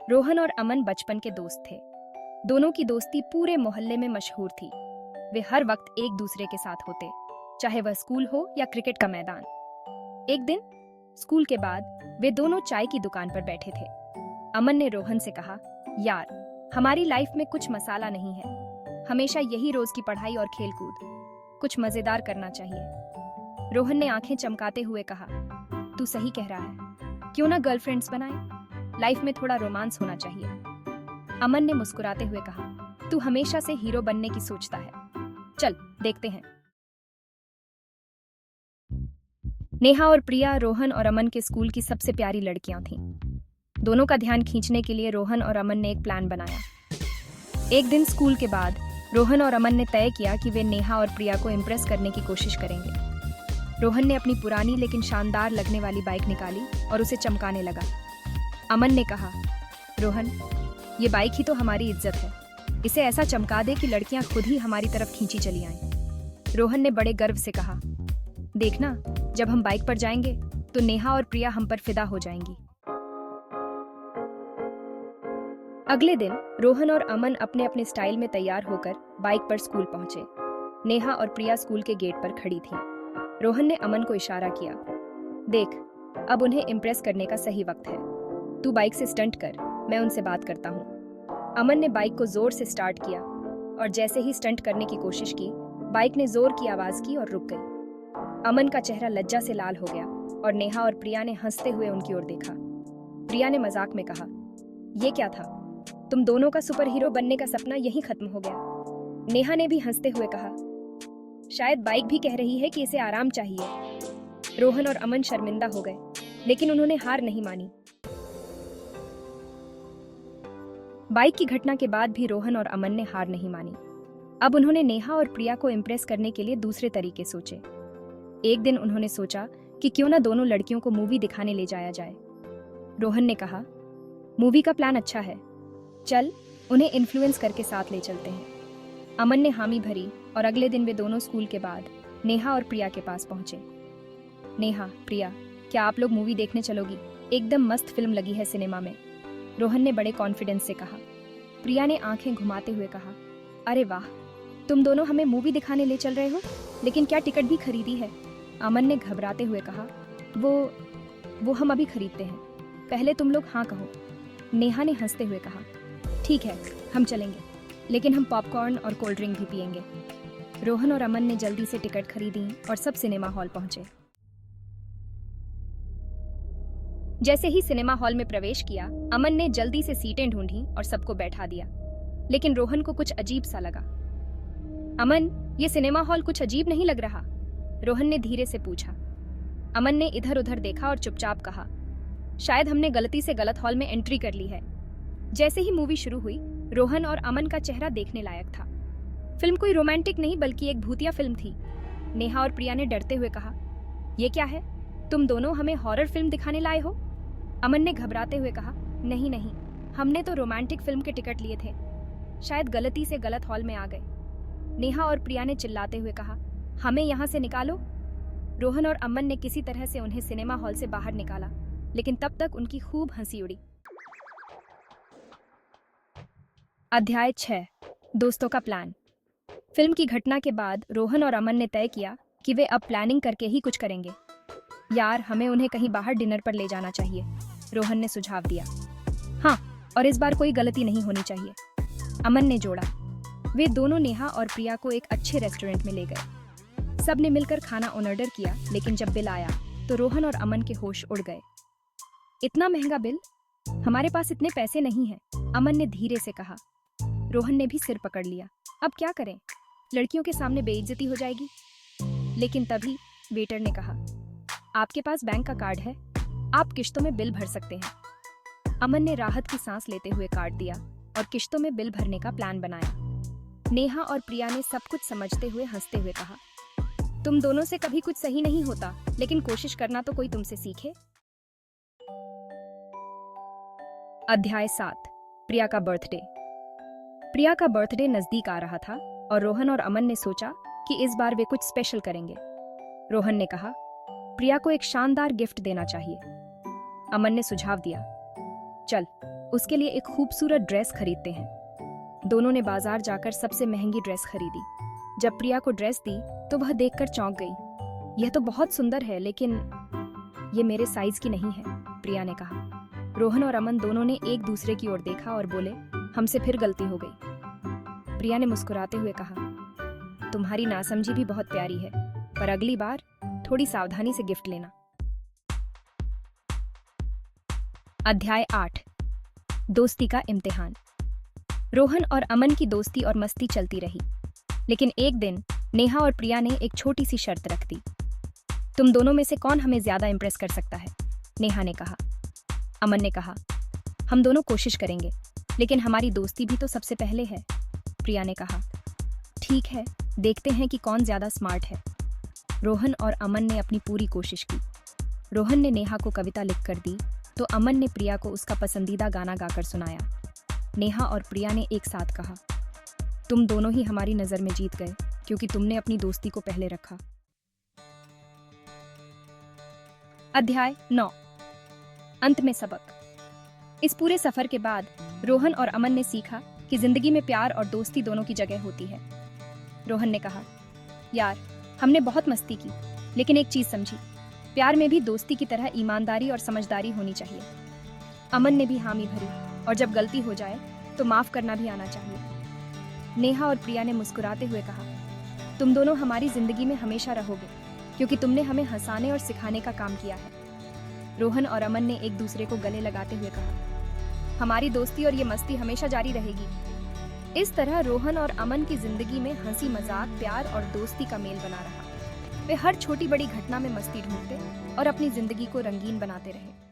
रोहन और अमन बचपन के दोस्त थे। दोनों की दोस्ती पूरे मोहल्ले में मशहूर थी। वे हर वक्त एक दूसरे के साथ होते, चाहे वह स्कूल हो या क्रिकेट का मैदान। एक दिन स्कूल के बाद वे दोनों चाय की दुकान पर बैठे थे। अमन ने रोहन से कहा, यार, हमारी लाइफ में कुछ मसाला नहीं है। हमेशा यही रोज की पढ़ाई और खेलकूद। कुछ मजेदार करना चाहिए। रोहन ने आंखें चमकाते हुए कहा, तू सही कह रहा है। क्यों ना गर्लफ्रेंड्स बनाए? लाइफ में थोड़ा रोमांस होना चाहिए। अमन ने मुस्कुराते हुए कहा, तू हमेशा से हीरो बनने की सोचता है। चल देखते हैं। नेहा और प्रिया रोहन और अमन के स्कूल की सबसे प्यारी लड़कियां थीं। दोनों का ध्यान खींचने के लिए रोहन और अमन ने एक प्लान बनाया। एक दिन स्कूल के बाद रोहन और अमन ने तय किया कि वे नेहा और प्रिया को इम्प्रेस करने की कोशिश करेंगे। रोहन ने अपनी पुरानी लेकिन शानदार लगने वाली बाइक निकाली और उसे चमकाने लगा। अमन ने कहा, रोहन, ये बाइक ही तो हमारी इज्जत है। इसे ऐसा चमका दे कि लड़कियां खुद ही हमारी तरफ खींची चली आएं। रोहन ने बड़े गर्व से कहा, देखना, जब हम बाइक पर जाएंगे तो नेहा और प्रिया हम पर फिदा हो जाएंगी। अगले दिन रोहन और अमन अपने अपने स्टाइल में तैयार होकर बाइक पर स्कूल पहुंचे। नेहा और प्रिया स्कूल के गेट पर खड़ी थीं। रोहन ने अमन को इशारा किया, देख, अब उन्हें इम्प्रेस करने का सही वक्त है। तू बाइक से स्टंट कर, मैं उनसे बात करता हूँ। अमन ने बाइक को जोर से स्टार्ट किया और जैसे ही स्टंट करने की कोशिश की, बाइक ने जोर की आवाज की और रुक गई। अमन का चेहरा लज्जा से लाल हो गया और नेहा और प्रिया ने हंसते हुए उनकी ओर देखा। प्रिया ने मजाक में कहा, ये क्या था? तुम दोनों का सुपर हीरो बनने का सपना यहीं खत्म हो गया। नेहा ने भी हंसते हुए कहा, शायद बाइक भी कह रही है कि इसे आराम चाहिए। रोहन और अमन शर्मिंदा हो गए, लेकिन उन्होंने हार नहीं मानी। बाइक की घटना के बाद भी रोहन और अमन ने हार नहीं मानी। अब उन्होंने नेहा और प्रिया को इम्प्रेस करने के लिए दूसरे तरीके सोचे। एक दिन उन्होंने सोचा कि क्यों ना दोनों लड़कियों को मूवी दिखाने ले जाया जाए। रोहन ने कहा, मूवी का प्लान अच्छा है, चल उन्हें इन्फ्लुएंस करके साथ ले चलते हैं। अमन ने हामी भरी और अगले दिन वे दोनों स्कूल के बाद नेहा और प्रिया के पास पहुंचे। नेहा, प्रिया, क्या आप लोग मूवी देखने चलोगी? एकदम मस्त फिल्म लगी है सिनेमा में। रोहन ने बड़े कॉन्फिडेंस से कहा। प्रिया ने आंखें घुमाते हुए कहा, अरे वाह, तुम दोनों हमें मूवी दिखाने ले चल रहे हो, लेकिन क्या टिकट भी खरीदी है? अमन ने घबराते हुए कहा, वो हम अभी खरीदते हैं, पहले तुम लोग हाँ कहो। नेहा ने हंसते हुए कहा, ठीक है, हम चलेंगे, लेकिन हम पॉपकॉर्न और कोल्ड ड्रिंक भी पिएंगे। रोहन और अमन ने जल्दी से टिकट खरीदी और सब सिनेमा हॉल पहुंचे। जैसे ही सिनेमा हॉल में प्रवेश किया, अमन ने जल्दी से सीटें ढूंढी और सबको बैठा दिया, लेकिन रोहन को कुछ अजीब सा लगा। अमन, ये सिनेमा हॉल कुछ अजीब नहीं लग रहा? रोहन ने धीरे से पूछा। अमन ने इधर उधर देखा और चुपचाप कहा, शायद हमने गलती से गलत हॉल में एंट्री कर ली है। जैसे ही मूवी शुरू हुई, रोहन और अमन का चेहरा देखने लायक था। फिल्म कोई रोमांटिक नहीं बल्कि एक भूतिया फिल्म थी। नेहा और प्रिया ने डरते हुए कहा, ये क्या है? तुम दोनों हमें हॉरर फिल्म दिखाने लाए हो? अमन ने घबराते हुए कहा, नहीं नहीं, हमने तो रोमांटिक फिल्म के टिकट लिए थे, शायद गलती से गलत हॉल में आ गए। नेहा और प्रिया ने चिल्लाते हुए कहा, हमें यहाँ से निकालो। रोहन और अमन ने किसी तरह से उन्हें सिनेमा हॉल से बाहर निकाला, लेकिन तब तक उनकी खूब हंसी उड़ी। अध्याय 6, दोस्तों का प्लान। फिल्म की घटना के बाद रोहन और अमन ने तय किया कि वे अब प्लानिंग करके ही कुछ करेंगे। यार, हमें उन्हें कहीं बाहर डिनर पर ले जाना चाहिए, रोहन ने सुझाव दिया। हाँ, और इस बार कोई गलती नहीं होनी चाहिए, अमन ने जोड़ा। वे दोनों नेहा और प्रिया को एक अच्छे रेस्टोरेंट में ले गए। सब ने मिलकर खाना ऑर्डर किया, लेकिन जब बिल आया तो रोहन और अमन के होश उड़ गए। इतना महंगा बिल? हमारे पास इतने पैसे नहीं हैं, अमन ने धीरे से कहा। रोहन ने भी सिर पकड़ लिया। अब क्या करें? लड़कियों के सामने बेइज्जती हो जाएगी। लेकिन तभी वेटर ने कहा, आपके पास बैंक का कार्ड है, आप किश्तों में बिल भर सकते हैं। अमन ने राहत की सांस लेते हुए कार्ड दिया और किश्तों में बिल भरने का प्लान बनाया। नेहा और प्रिया ने सब कुछ समझते हुए हंसते हुए कहा, तुम दोनों से कभी कुछ सही नहीं होता, लेकिन कोशिश करना तो कोई तुमसे सीखे। अध्याय 7, प्रिया का बर्थडे। प्रिया का बर्थडे नजदीक आ रहा था और रोहन और अमन ने सोचा कि इस बार वे कुछ स्पेशल करेंगे। रोहन ने कहा, प्रिया को एक शानदार गिफ्ट देना चाहिए। अमन ने सुझाव दिया, चल उसके लिए एक खूबसूरत ड्रेस खरीदते हैं। दोनों ने बाजार जाकर सबसे महंगी ड्रेस खरीदी। जब प्रिया को ड्रेस दी तो वह देखकर चौंक गई। यह तो बहुत सुंदर है, लेकिन ये मेरे साइज की नहीं है, प्रिया ने कहा। रोहन और अमन दोनों ने एक दूसरे की ओर देखा और बोले, हमसे फिर गलती हो गई। प्रिया ने मुस्कुराते हुए कहा, तुम्हारी नासमझी भी बहुत प्यारी है, पर अगली बार थोड़ी सावधानी से गिफ्ट लेना। अध्याय 8, दोस्ती का इम्तिहान। रोहन और अमन की दोस्ती और मस्ती चलती रही, लेकिन एक दिन नेहा और प्रिया ने एक छोटी सी शर्त रख दी। तुम दोनों में से कौन हमें ज्यादा इम्प्रेस कर सकता है, नेहा ने कहा। अमन ने कहा, हम दोनों कोशिश करेंगे, लेकिन हमारी दोस्ती भी तो सबसे पहले है, प्रिया ने कहा। ठीक है, देखते हैं कि कौन ज्यादा स्मार्ट है। रोहन और अमन ने अपनी पूरी कोशिश की। रोहन ने नेहा को कविता लिखकर दी तो अमन ने प्रिया को उसका पसंदीदा गाना गाकर सुनाया। नेहा और प्रिया ने एक साथ कहा, तुम दोनों ही हमारी नजर में जीत गए, क्योंकि तुमने अपनी दोस्ती को पहले रखा। अध्याय 9, अंत में सबक। इस पूरे सफर के बाद रोहन और अमन ने सीखा कि जिंदगी में प्यार और दोस्ती दोनों की जगह होती है। रोहन ने कहा, यार हमने बहुत मस्ती की, लेकिन एक चीज समझी, प्यार में भी दोस्ती की तरह ईमानदारी और समझदारी होनी चाहिए। अमन ने भी हामी भरी, और जब गलती हो जाए तो माफ करना भी आना चाहिए। नेहा और प्रिया ने मुस्कुराते हुए कहा, तुम दोनों हमारी जिंदगी में हमेशा रहोगे, क्योंकि तुमने हमें हंसाने और सिखाने का काम किया है। रोहन और अमन ने एक दूसरे को गले लगाते हुए कहा, हमारी दोस्ती और ये मस्ती हमेशा जारी रहेगी। इस तरह रोहन और अमन की जिंदगी में हंसी मजाक, प्यार और दोस्ती का मेल बना रहा। वे हर छोटी बड़ी घटना में मस्ती ढूंढते और अपनी जिंदगी को रंगीन बनाते रहे।